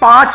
5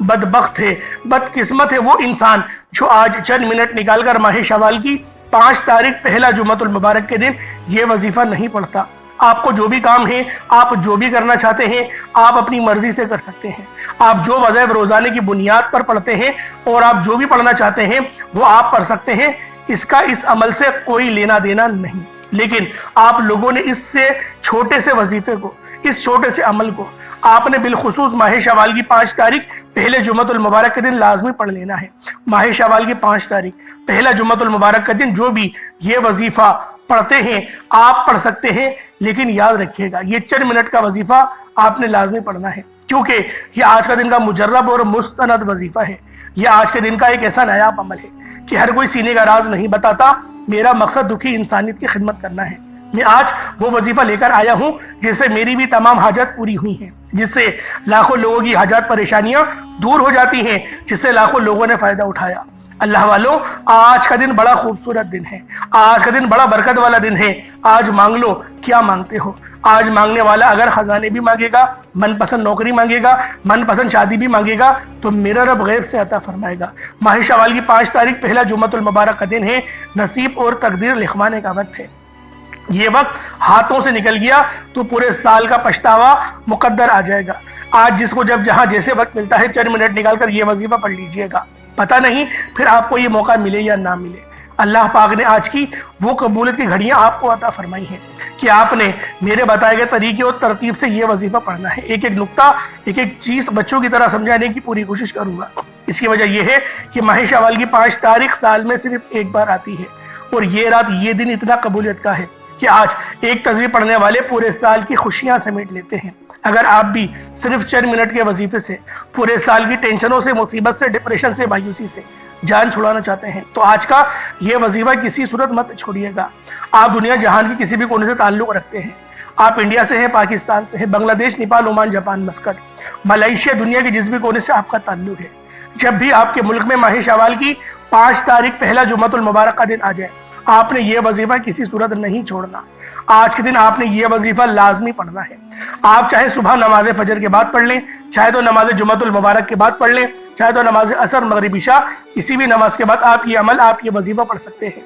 بدبخت ہے، بدقسمت ہے وہ انسان جو آج چند منٹ نکال کر ماہ شوال کی 5 تاریخ پہلا جمعۃ المبارک کے دن یہ وظیفہ نہیں پڑھتا۔ آپ کو جو بھی کام ہے، آپ جو بھی کرنا چاہتے ہیں، آپ اپنی مرضی سے کر سکتے ہیں۔ آپ جو وظائف روزانے کی بنیاد پر پڑھتے ہیں اور آپ جو بھی پڑھنا چاہتے ہیں وہ آپ پڑھ سکتے ہیں، اس کا اس عمل سے کوئی لینا دینا نہیں۔ لیکن آپ لوگوں نے اس سے چھوٹے سے وظیفے کو، اس چھوٹے سے عمل کو آپ نے بالخصوص ماہ شوال کی 5 تاریخ پہلے جمعۃ المبارک کے دن لازمی پڑھ لینا ہے۔ ماہ شوال کی 5 تاریخ پہلا جمعۃ المبارک کے دن جو بھی یہ وظیفہ پڑھتے ہیں آپ پڑھ سکتے ہیں، لیکن یاد رکھیے گا یہ چند منٹ کا وظیفہ آپ نے لازمی پڑھنا ہے، کیونکہ یہ آج کا دن کا مجرب اور مستند وظیفہ ہے۔ یہ آج کے دن کا ایک ایسا نایاب عمل ہے کہ ہر کوئی سینے کا راز نہیں بتاتا۔ میرا مقصد دکھی انسانیت کی خدمت کرنا ہے۔ میں آج وہ وظیفہ لے کر آیا ہوں جس سے میری بھی تمام حاجات پوری ہوئی ہیں، جس سے لاکھوں لوگوں کی حاجات پریشانیاں دور ہو جاتی ہیں، جس سے لاکھوں لوگوں نے فائدہ اٹھایا۔ اللہ والوں، آج کا دن بڑا خوبصورت دن ہے، آج کا دن بڑا برکت والا دن ہے۔ آج مانگ لو کیا مانگتے ہو۔ آج مانگنے والا اگر خزانے بھی مانگے گا، من پسند نوکری مانگے گا، من پسند شادی بھی مانگے گا تو میرا رب غیب سے عطا فرمائے گا۔ ماہ شوال کی 5 تاریخ پہلا جمعۃ المبارک کا دن ہے، نصیب اور تقدیر لکھوانے کا وقت ہے۔ یہ وقت ہاتھوں سے نکل گیا تو پورے سال کا پچھتاوا مقدر آ جائے گا۔ آج جس کو جب جہاں جیسے وقت ملتا ہے چند منٹ نکال کر یہ وظیفہ پڑھ لیجئے گا، پتہ نہیں پھر آپ کو یہ موقع ملے یا نہ ملے۔ اللہ پاک نے آج کی وہ قبولیت کی گھڑیاں آپ کو عطا فرمائی ہیں کہ آپ نے میرے بتائے گئے طریقے اور ترتیب سے یہ وظیفہ پڑھنا ہے۔ ایک ایک نقطہ، ایک ایک چیز بچوں کی طرح سمجھانے کی پوری کوشش کروں گا۔ اس کی وجہ یہ ہے کہ ماہ شوال کی 5 تاریخ سال میں صرف ایک بار آتی ہے، اور یہ رات، یہ دن اتنا قبولیت کا ہے کہ آج ایک تصویر پڑھنے والے پورے سال کی خوشیاں سمیٹ لیتے ہیں۔ اگر آپ بھی صرف چند منٹ کے وظیفے سے پورے سال کی ٹینشنوں سے، مصیبت سے، ڈپریشن سے، مایوسی سے جان چھڑانا چاہتے ہیں تو آج کا یہ وظیفہ کسی صورت مت چھوڑیے گا۔ آپ دنیا جہان کی کسی بھی کونے سے تعلق رکھتے ہیں، آپ انڈیا سے ہیں، پاکستان سے ہیں، بنگلہ دیش، Nepal, Oman, Japan, Muscat, Malaysia, دنیا کے جس بھی کونے سے آپ کا تعلق ہے، جب بھی آپ کے ملک میں ماہ شوال کی 5 تاریخ پہلا جمعۃ المبارک کا دن آ جائے، آپ نے یہ وظیفہ کسی صورت نہیں چھوڑنا۔ آج کے دن آپ نے یہ وظیفہ لازمی پڑھنا ہے۔ آپ چاہے صبح نماز فجر کے بعد پڑھ لیں، چاہے تو نماز جمعۃ المبارک کے بعد پڑھ لیں، چاہے تو نماز عصر، مغرب، عشاء، کسی بھی نماز کے بعد آپ یہ عمل، آپ یہ وظیفہ پڑھ سکتے ہیں۔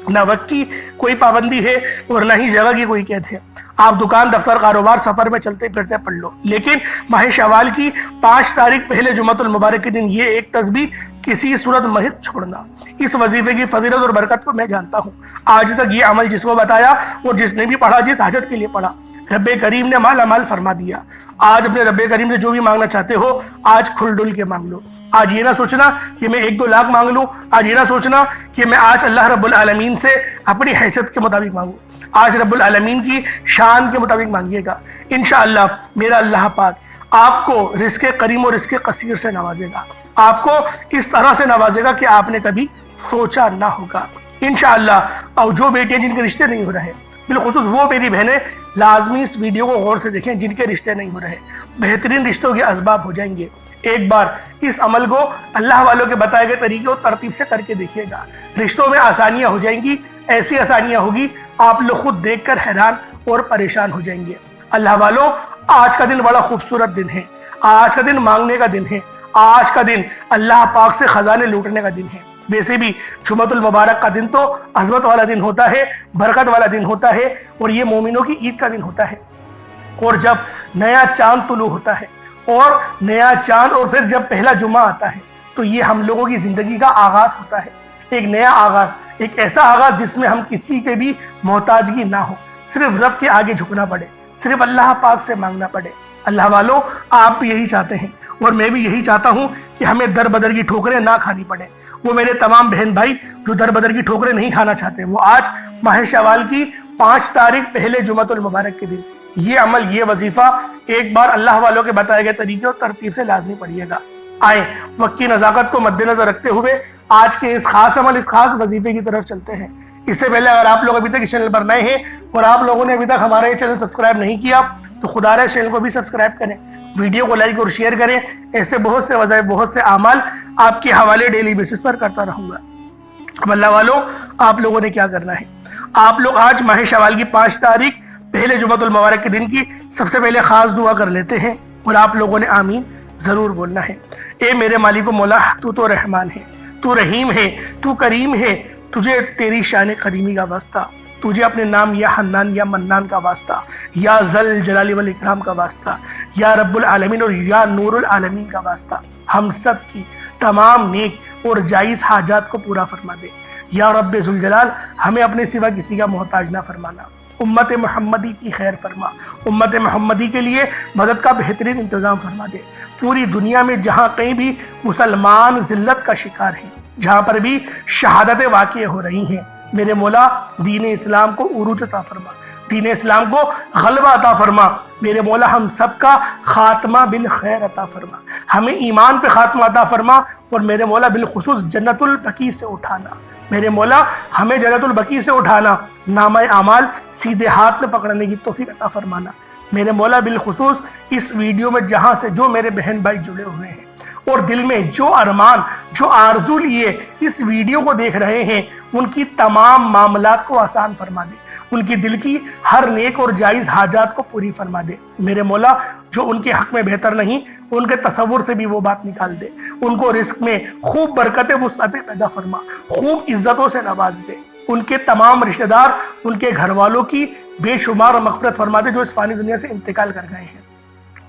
نہ وقت کی کوئی پابندی ہے اور نہ ہی جگہ کی کوئی قید ہے۔ آپ دکان، دفتر، کاروبار، سفر میں چلتے پھرتے پڑھ لو، لیکن ماہ شوال کی 5 تاریخ پہلے جمعۃ المبارک کے دن یہ ایک تسبیح کسی صورت مت چھوڑنا۔ اس وظیفے کی فضیلت اور برکت کو میں جانتا ہوں۔ آج تک یہ عمل جس کو بتایا اور جس نے بھی پڑھا، جس حاجت کے لیے پڑھا، رب کریم نے مالا مال فرما دیا۔ آج اپنے رب کریم سے جو بھی مانگنا چاہتے ہو، آج کھل ڈل کے مانگ لو۔ آج یہ نہ سوچنا کہ میں 1-2 لاکھ مانگ لوں، آج یہ نہ سوچنا کہ میں آج اللہ رب العالمین سے اپنی حیثیت کے مطابق مانگوں۔ آج رب العالمین کی شان کے مطابق مانگیے گا، انشاءاللہ میرا اللہ پاک آپ کو رزق کریم اور رزق قصیر سے نوازے گا، آپ کو اس طرح سے نوازے گا کہ آپ نے کبھی سوچا نہ ہوگا انشاءاللہ۔ اور جو بیٹیاں جن کے رشتے نہیں ہو رہے، بالخصوص وہ میری بہنیں، لازمی اس ویڈیو کو غور سے دیکھیں جن کے رشتے نہیں ہو رہے، بہترین رشتوں کے اسباب ہو جائیں گے۔ ایک بار اس عمل کو اللہ والوں کے بتائے گئے طریقے اور ترتیب سے کر کے دیکھیے گا، رشتوں میں آسانیاں ہو جائیں گی، ایسی آسانیاں ہوگی آپ لوگ خود دیکھ کر حیران اور پریشان ہو جائیں گے۔ اللہ والوں، آج کا دن بڑا خوبصورت دن ہے، آج کا دن مانگنے کا دن ہے، آج کا دن اللہ پاک سے خزانے لوٹنے کا دن ہے۔ ویسے بھی جمعۃ المبارک کا دن تو عظمت والا دن ہوتا ہے، برکت والا دن ہوتا ہے، اور یہ مومنوں کی عید کا دن ہوتا ہے۔ اور جب نیا چاند طلوع ہوتا ہے، اور نیا چاند، اور پھر جب پہلا جمعہ آتا ہے، تو یہ ہم لوگوں کی زندگی کا آغاز ہوتا ہے، ایک نیا آغاز، ایک ایسا آغاز جس میں ہم کسی کے بھی محتاجگی نہ ہو، صرف رب کے آگے جھکنا پڑے، صرف اللہ پاک سے مانگنا پڑے۔ اللہ والوں، آپ بھی یہی چاہتے ہیں اور میں بھی یہی چاہتا ہوں کہ ہمیں در بدر کی ٹھوکریں نہ کھانی پڑے۔ وہ میرے تمام بہن بھائی جو در بدر کی ٹھوکریں نہیں کھانا چاہتے، وہ آج ماہ شوال کی 5 تاریخ پہلے جمعۃ المبارک کے دن یہ عمل، یہ وظیفہ ایک بار اللہ والوں کے بتائے گئے طریقے اور ترتیب سے لازمی پڑھیے گا۔ آئیں وقت کی نزاکت کو مد نظر رکھتے ہوئے آج کے اس خاص عمل، اس خاص وظیفے کی طرف چلتے ہیں۔ اس سے پہلے اگر آپ لوگ ابھی تک اس چینل پر نئے ہیں اور آپ لوگوں نے ابھی تک ہمارا یہ چینل سبسکرائب نہیں کیا تو خدا رہے چینل کو بھی سبسکرائب کریں، ویڈیو کو لائک اور شیئر کریں۔ ایسے بہت سے وظائف، بہت سے اعمال آپ کے حوالے ڈیلی بیسس پر کرتا رہوں گا۔ اب اللہ والوں، آپ لوگوں نے کیا کرنا ہے، آپ لوگ آج ماہ شوال کی 5 تاریخ پہلے جمعۃ المبارک کے دن کی سب سے پہلے خاص دعا کر لیتے ہیں، اور آپ لوگوں نے آمین ضرور بولنا ہے۔ اے میرے مالک و مولا، تو تو رحمان ہے، تو رحیم ہے، تو کریم ہے، تجھے تیری شان قدیمی کا واسطہ، تجھے اپنے نام یا حنان یا منان کا واسطہ، یا ذل جلال والاکرام کا واسطہ، یا رب العالمین اور یا نور العالمین کا واسطہ، ہم سب کی تمام نیک اور جائز حاجات کو پورا فرما دے۔ یا رب ذوالجلال، ہمیں اپنے سوا کسی کا محتاج نہ فرمانا، امت محمدی کی خیر فرما، امت محمدی کے لیے مدد کا بہترین انتظام فرما دے۔ پوری دنیا میں جہاں کہیں بھی مسلمان ذلت کا شکار ہیں، جہاں پر بھی شہادتیں واقع ہو رہی ہیں، میرے مولا دین اسلام کو عروج عطا فرما، دین اسلام کو غلبہ عطا فرما، میرے مولا ہم سب کا خاتمہ بالخیر عطا فرما، ہمیں ایمان پہ خاتمہ عطا فرما، اور میرے مولا بالخصوص جنت البقیع سے اٹھانا، میرے مولا ہمیں جنت البقیع سے اٹھانا، نامہ اعمال سیدھے ہاتھ میں پکڑنے کی توفیق عطا فرمانا، میرے مولا بالخصوص اس ویڈیو میں جہاں سے جو میرے بہن بھائی جڑے ہوئے ہیں اور دل میں جو ارمان جو آرزو لیے اس ویڈیو کو دیکھ رہے ہیں، ان کی تمام معاملات کو آسان فرما دے، ان کی دل کی ہر نیک اور جائز حاجات کو پوری فرما دے، میرے مولا جو ان کے حق میں بہتر نہیں ان کے تصور سے بھی وہ بات نکال دے، ان کو رزق میں خوب برکتیں وسعتیں پیدا فرما، خوب عزتوں سے نواز دے، ان کے تمام رشتہ دار ان کے گھر والوں کی بے شمار مغفرت فرما دے جو اس فانی دنیا سے انتقال کر گئے ہیں،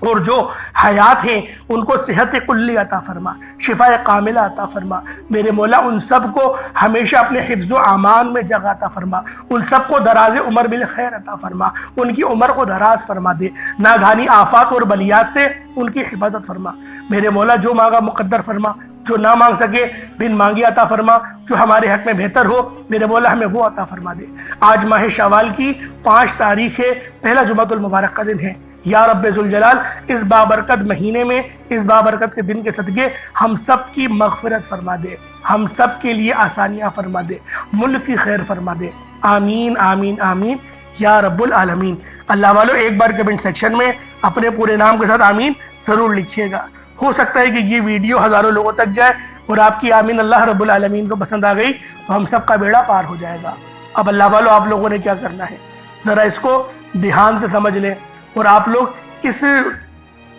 اور جو حیات ہیں ان کو صحت کلی عطا فرما، شفا کاملہ عطا فرما، میرے مولا ان سب کو ہمیشہ اپنے حفظ و امان میں جگہ عطا فرما، ان سب کو دراز عمر بالخیر عطا فرما، ان کی عمر کو دراز فرما دے، ناگہانی آفات اور بلیات سے ان کی حفاظت فرما، میرے مولا جو مانگا مقدر فرما، جو نہ مانگ سکے بن مانگی عطا فرما، جو ہمارے حق میں بہتر ہو میرے مولا ہمیں وہ عطا فرما دے۔ آج ماہ شوال کی 5 تاریخ ہے، پہلا جمعۃ المبارک کا دن ہے، یا رب ذوالجلال اس بابرکت مہینے میں اس بابرکت کے دن کے صدقے ہم سب کی مغفرت فرما دے، ہم سب کے لیے آسانیاں فرما دے، ملک کی خیر فرما دے، آمین آمین آمین یا رب العالمین۔ اللہ والو ایک بار کمنٹ سیکشن میں اپنے پورے نام کے ساتھ آمین ضرور لکھیے گا، ہو سکتا ہے کہ یہ ویڈیو ہزاروں لوگوں تک جائے اور آپ کی آمین اللہ رب العالمین کو پسند آ گئی تو ہم سب کا بیڑا پار ہو جائے گا۔ اب اللہ والو آپ لوگوں نے کیا کرنا ہے، ذرا اس کو دھیان سے سمجھ لیں، اور آپ لوگ اس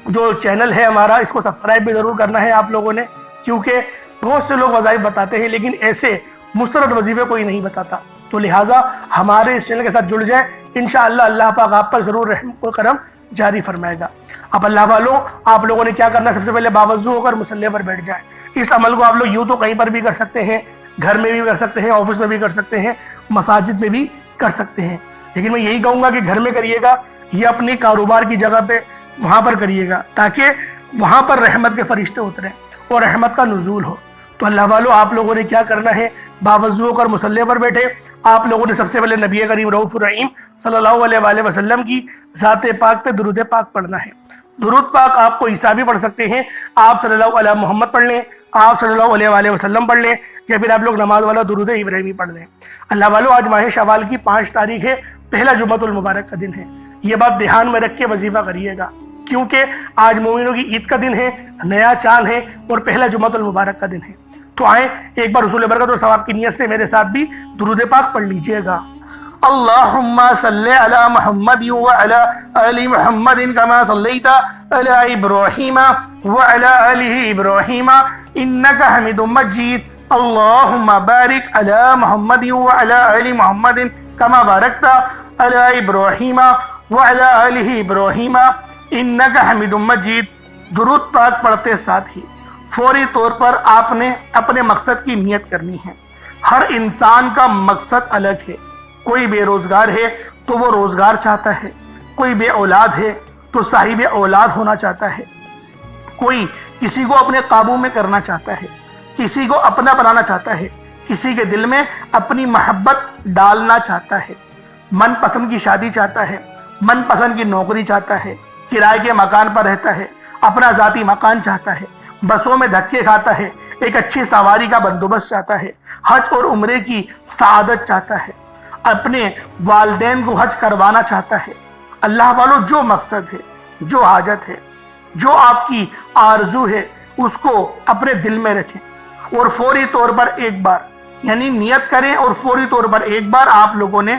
جو چینل ہے ہمارا اس کو سبسکرائب بھی ضرور کرنا ہے آپ لوگوں نے، کیونکہ بہت سے لوگ وظائف بتاتے ہیں لیکن ایسے مستند وظیفے کوئی نہیں بتاتا، تو لہٰذا ہمارے اس چینل کے ساتھ جڑ جائیں، انشاءاللہ اللہ پاک آپ پر ضرور رحم و کرم جاری فرمائے گا۔ اب اللہ والوں آپ لوگوں نے کیا کرنا ہے، سب سے پہلے باوضو ہو کر مصلی پر بیٹھ جائیں۔ اس عمل کو آپ لوگ یوں تو کہیں پر بھی کر سکتے ہیں، گھر میں بھی کر سکتے ہیں، آفس میں بھی کر سکتے ہیں، مساجد میں بھی کر سکتے ہیں، لیکن میں یہی کہوں گا کہ گھر میں کریے گا، یہ اپنی کاروبار کی جگہ پہ وہاں پر کریے گا تاکہ وہاں پر رحمت کے فرشتے اتریں اور رحمت کا نزول ہو۔ تو اللہ والو آپ لوگوں نے کیا کرنا ہے، باوضو ہو کر مصلی پر بیٹھے، آپ لوگوں نے سب سے پہلے نبی کریم رؤوف الرحیم صلی اللہ علیہ وآلہ وسلم کی ذات پاک پہ درود پاک پڑھنا ہے۔ درود پاک آپ کو عیسیٰ بھی پڑھ سکتے ہیں، آپ صلی اللہ علیہ محمد پڑھ لیں، آپ صلی اللہ علیہ وآلہ وسلم پڑھ لیں، یا پھر آپ لوگ نماز والا درود ابراہیمی پڑھ لیں۔ اللہ والو آج ماہ شوال کی 5 تاریخ ہے، پہلا جمعۃ المبارک کا دن ہے، یہ بات دھیان میں رکھ کے وظیفہ کریے گا، کیونکہ آج مومنوں کی عید کا دن ہے، نیا چاند ہے اور پہلا جمعۃ المبارک کا دن ہے۔ تو آئیں ایک بار حصول برکت اور ثواب کی نیت سے میرے ساتھ بھی درود پاک پڑھ لیجئے گا۔ اللہم صلی علی محمد وعلی آل محمد کما صلیت علی ابراہیم وعلی آل ابراہیم انکا حمید مجید۔ اللہم بارک علی محمد وعلی آل محمد کما بارکت علی ابراہیم وعلی آل ابراہیم انکا حمید مجید۔ درود پاک پڑھتے ساتھ ہی فوری طور پر آپ نے اپنے مقصد کی نیت کرنی ہے۔ ہر انسان کا مقصد الگ ہے، کوئی بے روزگار ہے تو وہ روزگار چاہتا ہے، کوئی بے اولاد ہے تو صاحب اولاد ہونا چاہتا ہے، کوئی کسی کو اپنے قابو میں کرنا چاہتا ہے، کسی کو اپنا بنانا چاہتا ہے، کسی کے دل میں اپنی محبت ڈالنا چاہتا ہے، من پسند کی شادی چاہتا ہے، من پسند کی نوکری چاہتا ہے، کرائے کے مکان پر رہتا ہے، اپنا ذاتی مکان چاہتا ہے، بسوں میں دھکے کھاتا ہے، ایک اچھی سواری کا بندوبست چاہتا ہے، حج اور عمرے کی سعادت چاہتا ہے، اپنے والدین کو حج کروانا چاہتا ہے۔ اللہ والو جو مقصد ہے، جو حاجت ہے، جو آپ کی آرزو ہے اس کو اپنے دل میں رکھیں اور فوری طور پر ایک بار یعنی نیت کریں اور فوری طور پر ایک بار آپ لوگوں نے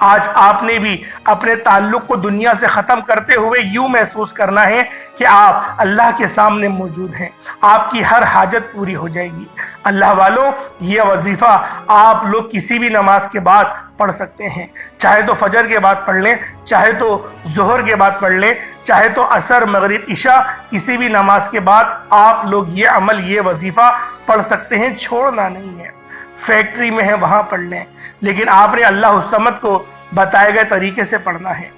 آج آپ نے بھی اپنے تعلق کو دنیا سے ختم کرتے ہوئے یوں محسوس کرنا ہے کہ آپ اللہ کے سامنے موجود ہیں، آپ کی ہر حاجت پوری ہو جائے گی۔ اللہ والوں، یہ وظیفہ آپ لوگ کسی بھی نماز کے بعد پڑھ سکتے ہیں، چاہے تو فجر کے بعد پڑھ لیں، چاہے تو ظہر کے بعد پڑھ لیں، چاہے تو عصر، مغرب، عشاء، کسی بھی نماز کے بعد آپ لوگ یہ عمل، یہ وظیفہ پڑھ سکتے ہیں، چھوڑنا نہیں ہے۔ فیکٹری میں ہے وہاں پڑھ لیں، لیکن آپ نے اللہ الصمد کو بتائے گئے طریقے سے پڑھنا ہے۔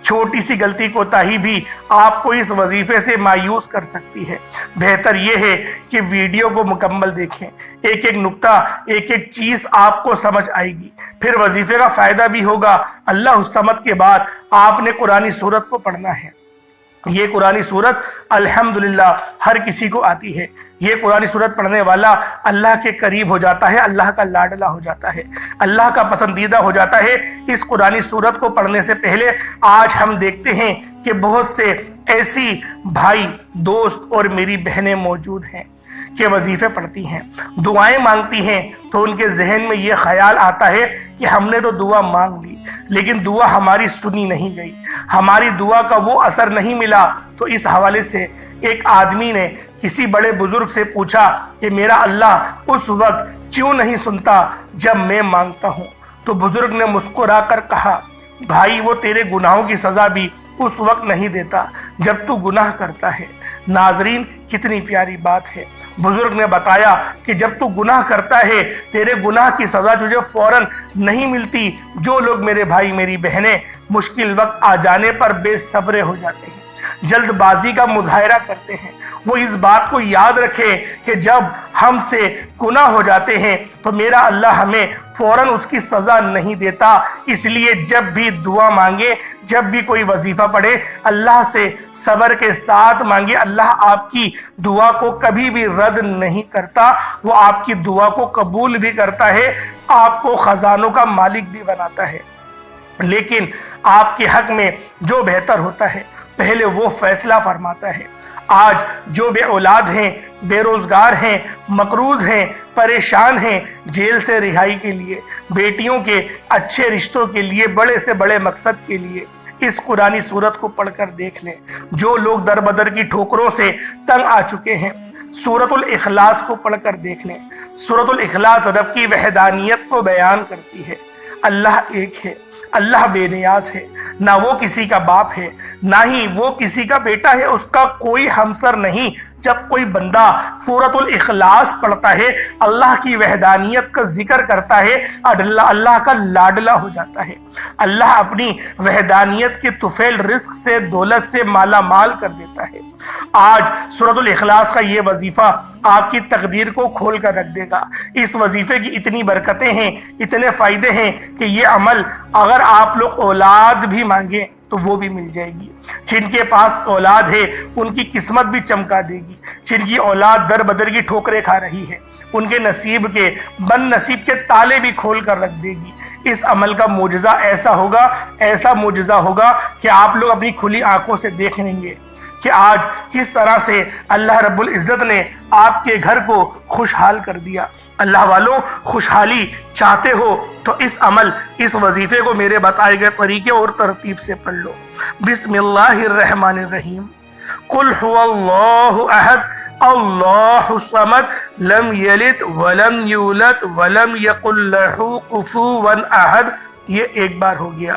چھوٹی سی غلطی کوتاہی بھی آپ کو اس وظیفے سے مایوس کر سکتی ہے۔ بہتر یہ ہے کہ ویڈیو کو مکمل دیکھیں، ایک ایک نقطہ، ایک ایک چیز آپ کو سمجھ آئے گی، پھر وظیفے کا فائدہ بھی ہوگا۔ اللہ الصمد کے بعد آپ نے قرآن سورت کو پڑھنا ہے۔ یہ قرآن سورت الحمدللہ ہر کسی کو آتی ہے۔ یہ قرآن سورت پڑھنے والا اللہ کے قریب ہو جاتا ہے، اللہ کا لاڈلا ہو جاتا ہے، اللہ کا پسندیدہ ہو جاتا ہے۔ اس قرآن سورت کو پڑھنے سے پہلے آج ہم دیکھتے ہیں کہ بہت سے ایسی بھائی، دوست اور میری بہنیں موجود ہیں کہ وظیفے پڑھتی ہیں، دعائیں مانگتی ہیں، تو ان کے ذہن میں یہ خیال آتا ہے کہ ہم نے تو دعا مانگ لی لیکن دعا ہماری سنی نہیں گئی، ہماری دعا کا وہ اثر نہیں ملا۔ تو اس حوالے سے ایک آدمی نے کسی بڑے بزرگ سے پوچھا کہ میرا اللہ اس وقت کیوں نہیں سنتا جب میں مانگتا ہوں؟ تو بزرگ نے مسکرا کر کہا، بھائی وہ تیرے گناہوں کی سزا بھی اس وقت نہیں دیتا جب تو گناہ کرتا ہے۔ ناظرین، کتنی پیاری بات ہے۔ بزرگ نے بتایا کہ جب تو گناہ کرتا ہے تیرے گناہ کی سزا تجھے فوراً نہیں ملتی۔ جو لوگ میرے بھائی، میری بہنیں مشکل وقت آ جانے پر بے صبر ہو جاتے ہیں، جلد بازی کا مظاہرہ کرتے ہیں، وہ اس بات کو یاد رکھے کہ جب ہم سے گناہ ہو جاتے ہیں تو میرا اللہ ہمیں فوراً اس کی سزا نہیں دیتا۔ اس لیے جب بھی دعا مانگے، جب بھی کوئی وظیفہ پڑھے، اللہ سے صبر کے ساتھ مانگے۔ اللہ آپ کی دعا کو کبھی بھی رد نہیں کرتا، وہ آپ کی دعا کو قبول بھی کرتا ہے، آپ کو خزانوں کا مالک بھی بناتا ہے۔ لیکن آپ کے حق میں جو بہتر ہوتا ہے پہلے وہ فیصلہ فرماتا ہے۔ آج جو بے اولاد ہیں، بے روزگار ہیں، مقروض ہیں، پریشان ہیں، جیل سے رہائی کے لیے، بیٹیوں کے اچھے رشتوں کے لیے، بڑے سے بڑے مقصد کے لیے اس قرآن سورت کو پڑھ کر دیکھ لیں۔ جو لوگ در بدر کی ٹھوکروں سے تنگ آ چکے ہیں، سورۃ الاخلاص کو پڑھ کر دیکھ لیں۔ سورۃ الاخلاص رب کی وحدانیت کو بیان کرتی ہے۔ اللہ ایک ہے، اللہ بے نیاز ہے، نہ وہ کسی کا باپ ہے، نہ ہی وہ کسی کا بیٹا ہے، اس کا کوئی ہمسر نہیں۔ جب کوئی بندہ سورۃ الاخلاص پڑھتا ہے، اللہ کی وحدانیت کا ذکر کرتا ہے، اللہ کا لاڈلا ہو جاتا ہے۔ اللہ اپنی وحدانیت کے طفیل رزق سے، دولت سے مالا مال کر دیتا ہے۔ آج سورۃ الاخلاص کا یہ وظیفہ آپ کی تقدیر کو کھول کر رکھ دے گا۔ اس وظیفے کی اتنی برکتیں ہیں، اتنے فائدے ہیں کہ یہ عمل اگر آپ لوگ اولاد بھی مانگیں تو وہ بھی مل جائے گی۔ جن کے پاس اولاد ہے ان کی قسمت بھی چمکا دے گی۔ جن کی اولاد در بدر کی ٹھوکریں کھا رہی ہے ان کے نصیب کے، بد نصیب کے تالے بھی کھول کر رکھ دے گی۔ اس عمل کا معجزہ ایسا ہوگا، ایسا معجزہ ہوگا کہ آپ لوگ اپنی کھلی آنکھوں سے دیکھ لیں گے کہ آج کس طرح سے اللہ رب العزت نے آپ کے گھر کو خوشحال کر دیا۔ اللہ والوں، خوشحالی چاہتے ہو تو اس عمل، اس وظیفے کو میرے بتائے گئے طریقے اور ترتیب سے پڑھ لو۔ بسم اللہ الرحمن الرحیم۔ قل هو اللہ احد اللہ الصمد لم یلد ولم یولد ولم یکن لہ کفوا احد۔ یہ ایک بار ہو گیا۔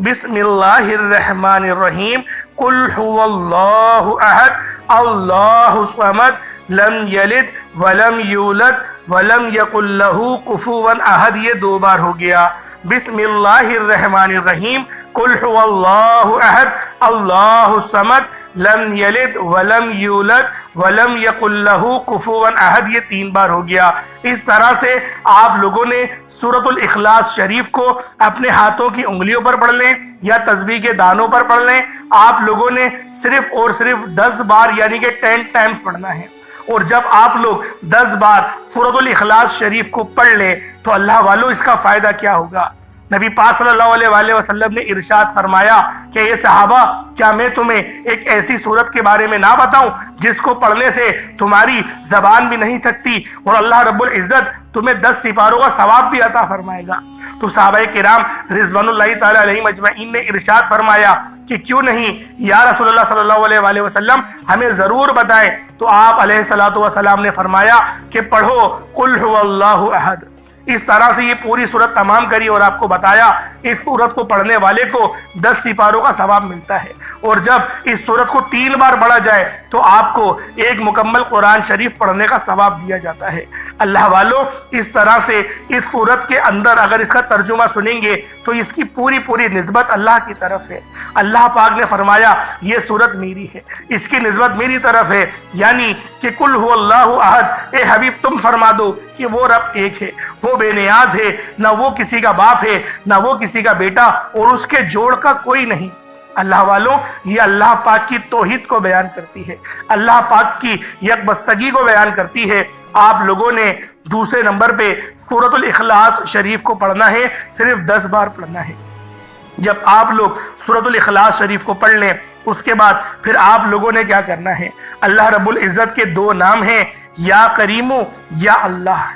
بسم اللہ الرحمن الرحیم۔ قل هو اللہ احد اللہ الصمد لم یلد ولم یولد ولم یکن لہ کفوا احد۔ یہ دو بار ہو گیا۔ بسم اللہ الرحمن الرحیم۔ قل هو اللہ احد اللہ الصمد لم یلد ولم یولد ولم یکن لہ کفوا احد۔ یہ تین بار ہو گیا۔ اس طرح سے آپ لوگوں نے سورۃ الاخلاص شریف کو اپنے ہاتھوں کی انگلیوں پر پڑھ لیں یا تسبیح کے دانوں پر پڑھ لیں۔ آپ لوگوں نے صرف اور صرف 10 بار یعنی کہ 10 ٹائمز پڑھنا ہے۔ اور جب آپ لوگ 10 بار سورۃ الاخلاص شریف کو پڑھ لیں تو اللہ والوں اس کا فائدہ کیا ہوگا؟ نبی پاک صلی اللہ علیہ وآلہ وسلم نے ارشاد فرمایا کہ یہ صحابہ کیا میں تمہیں ایک ایسی صورت کے بارے میں نہ بتاؤں جس کو پڑھنے سے تمہاری زبان بھی نہیں تھکتی اور اللہ رب العزت تمہیں 10 سپاروں کا ثواب بھی عطا فرمائے گا؟ تو صحابہ کرام رضوان اللہ تعالی علیہم اجمعین نے ارشاد فرمایا کہ کیوں نہیں یا رسول اللہ صلی اللہ علیہ وآلہ وسلم ہمیں ضرور بتائیں۔ تو آپ علیہ الصلوۃ والسلام نے فرمایا کہ پڑھو قل هو اللہ احد۔ اس طرح سے یہ پوری سورت تمام کری اور آپ کو بتایا اس سورت کو پڑھنے والے کو 10 سپاروں کا ثواب ملتا ہے، اور جب اس سورت کو 3 بار پڑھا جائے تو آپ کو ایک مکمل قرآن شریف پڑھنے کا ثواب دیا جاتا ہے۔ اللہ والوں، اس طرح سے اس سورت کے اندر اگر اس کا ترجمہ سنیں گے تو اس کی پوری نسبت اللہ کی طرف ہے۔ اللہ پاک نے فرمایا یہ سورت میری ہے، اس کی نسبت میری طرف ہے، یعنی کہ قل هو اللہ احد، اے حبیب تم فرما دو کہ وہ رب ایک ہے، وہ بے نیاز ہے، نہ وہ کسی کا باپ ہے نہ وہ کسی کا بیٹا، اور اس کے جوڑ کا کوئی نہیں۔ اللہ والوں، یہ اللہ پاک کی توحید کو بیان کرتی ہے، اللہ پاک کی یکبستگی کو بیان کرتی ہے۔ آپ لوگوں نے دوسرے نمبر پہ سورۃ الاخلاص شریف کو پڑھنا ہے، صرف 10 بار پڑھنا ہے۔ جب آپ لوگ سورۃ الاخلاص شریف کو پڑھ لیں اس کے بعد پھر آپ لوگوں نے کیا کرنا ہے؟ اللہ رب العزت کے 2 نام ہیں، یا کریمو یا اللہ۔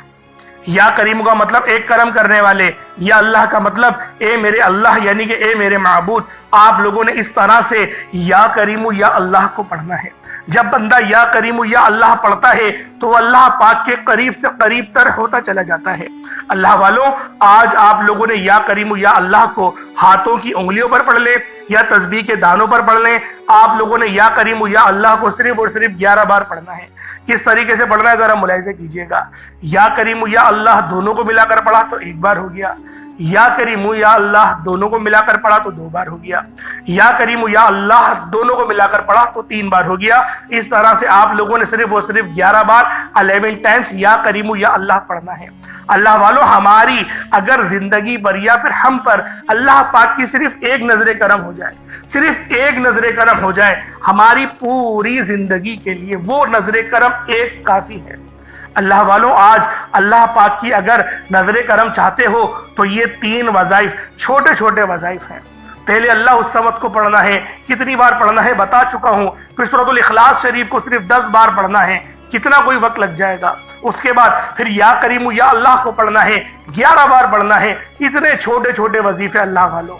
یا کریم کا مطلب ایک کرم کرنے والے، یا اللہ کا مطلب اے میرے اللہ، یعنی کہ اے میرے معبود۔ آپ لوگوں نے اس طرح سے یا کریم یا اللہ کو پڑھنا ہے۔ جب بندہ یا کریم یا اللہ پڑھتا ہے تو وہ اللہ پاک کے قریب سے قریب تر ہوتا چلا جاتا ہے۔ اللہ والوں، آج آپ لوگوں نے یا کریم یا اللہ کو ہاتھوں کی انگلیوں پر پڑھ لیں یا تسبیح کے دانوں پر پڑھ لیں۔ آپ لوگوں نے یا کریم یا اللہ کو صرف اور صرف 11 بار پڑھنا ہے۔ کس طریقے سے پڑھنا ہے ذرا ملاحظہ کیجئے گا۔ یا کریم یا اللہ دونوں کو ملا کر پڑھا تو 1 بار ہو گیا، یا کریم یا اللہ دونوں کو ملا کر پڑھا تو 2 بار ہو گیا، یا کریم یا اللہ دونوں کو ملا کر پڑھا تو 3 بار ہو گیا۔ اس طرح سے آپ لوگوں نے صرف اور صرف 11 بار 11 ٹائمز یا کریم یا اللہ پڑھنا ہے۔ اللہ والوں، ہماری اگر زندگی پر یا پھر ہم پر اللہ پاک کی صرف ایک نظر کرم ہو جائے، صرف ایک نظر کرم ہو جائے، ہماری پوری زندگی کے لیے وہ نظر کرم ایک کافی ہے۔ اللہ والوں، آج اللہ پاک کی اگر نظر کرم چاہتے ہو تو یہ 3 وظائف، چھوٹے چھوٹے وظائف ہیں۔ پہلے اللہ الصمد کو پڑھنا ہے، کتنی بار پڑھنا ہے بتا چکا ہوں۔ پھر سورۃ الاخلاص شریف کو صرف 10 بار پڑھنا ہے، کتنا کوئی وقت لگ جائے گا۔ اس کے بعد پھر یا کریم یا اللہ کو پڑھنا ہے، 11 بار پڑھنا ہے۔ اتنے چھوٹے چھوٹے وظیفے اللہ والوں،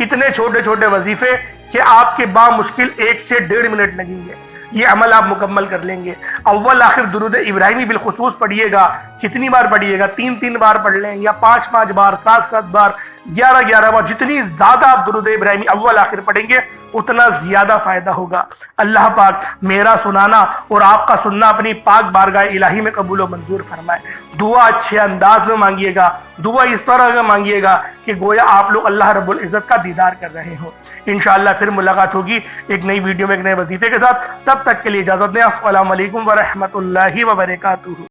اتنے چھوٹے چھوٹے وظیفے کہ آپ کے بامشکل 1 سے 1.5 منٹ لگیں گے، یہ عمل آپ مکمل کر لیں گے۔ اول آخر درود ابراہیمی بالخصوص پڑھیے گا۔ کتنی بار پڑھیے گا؟ 3 بار پڑھ لیں، یا 5 بار، 7 بار، 11 بار۔ جتنی زیادہ آپ درود ابراہیمی اول آخر پڑھیں گے اتنا زیادہ فائدہ ہوگا۔ اللہ پاک میرا سنانا اور آپ کا سننا اپنی پاک بارگاہ الہی میں قبول و منظور فرمائے۔ دعا اچھے انداز میں مانگیے گا، دعا اس طرح کا مانگیے گا کہ گویا آپ لوگ اللہ رب العزت کا دیدار کر رہے ہو۔ انشاءاللہ پھر ملاقات ہوگی ایک نئی ویڈیو میں ایک نئے وظیفے کے ساتھ۔ تب تک کے لیے اجازت دیں۔ السلام علیکم ورحمۃ اللہ وبرکاتہ۔